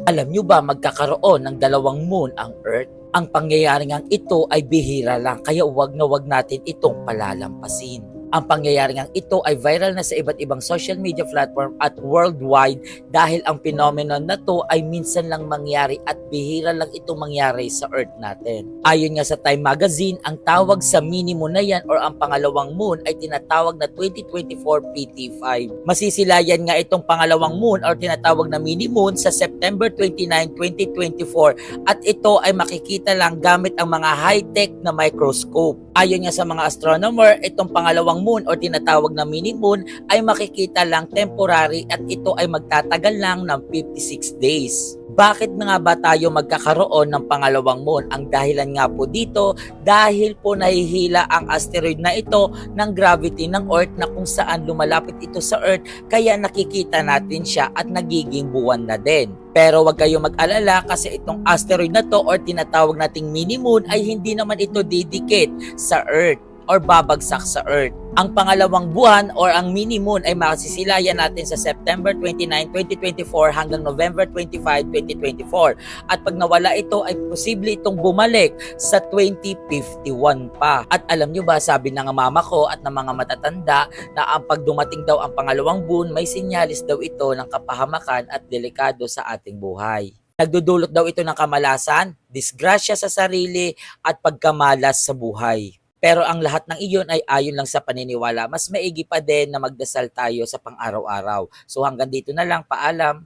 Alam nyo ba magkakaroon ng dalawang moon ang Earth? Ang pangyayari ngang ito ay bihira lang kaya wag na wag natin itong palalampasin. Ang pangyayari ngang ito ay viral na sa iba't ibang social media platform at worldwide dahil ang phenomenon na to ay minsan lang mangyari at bihira lang itong mangyari sa Earth natin. Ayon nga sa Time Magazine, ang tawag sa minimum na yan or ang pangalawang moon ay tinatawag na 2024 PT5. Masisilayan nga itong pangalawang moon or tinatawag na mini moon sa September 29, 2024 at ito ay makikita lang gamit ang mga high-tech na microscope. Ayon nga sa mga astronomer, itong pangalawang moon o tinatawag na mini moon ay makikita lang temporary at ito ay magtatagal lang ng 56 days. Bakit na nga ba tayo magkakaroon ng pangalawang moon? Ang dahilan nga po dito, dahil po nahihila ang asteroid na ito ng gravity ng Earth na kung saan lumalapit ito sa Earth kaya nakikita natin siya at nagiging buwan na din. Pero wag kayong mag-alala kasi itong asteroid na to or tinatawag nating mini moon ay hindi naman ito didikit sa Earth or babagsak sa Earth. Ang pangalawang buwan or ang mini moon ay makasisilayan natin sa September 29, 2024 hanggang November 25, 2024. At pag nawala ito ay posible itong bumalik sa 2051 pa. At alam nyo ba, sabi ng mama ko at ng mga matatanda na ang pag dumating daw ang pangalawang buwan, may sinyalis daw ito ng kapahamakan at delikado sa ating buhay. Nagdudulot daw ito ng kamalasan, disgrasya sa sarili at pagkamalas sa buhay. Pero ang lahat ng iyon ay ayon lang sa paniniwala. Mas maigi pa din na magdasal tayo sa pang-araw-araw. So hanggang dito na lang, paalam.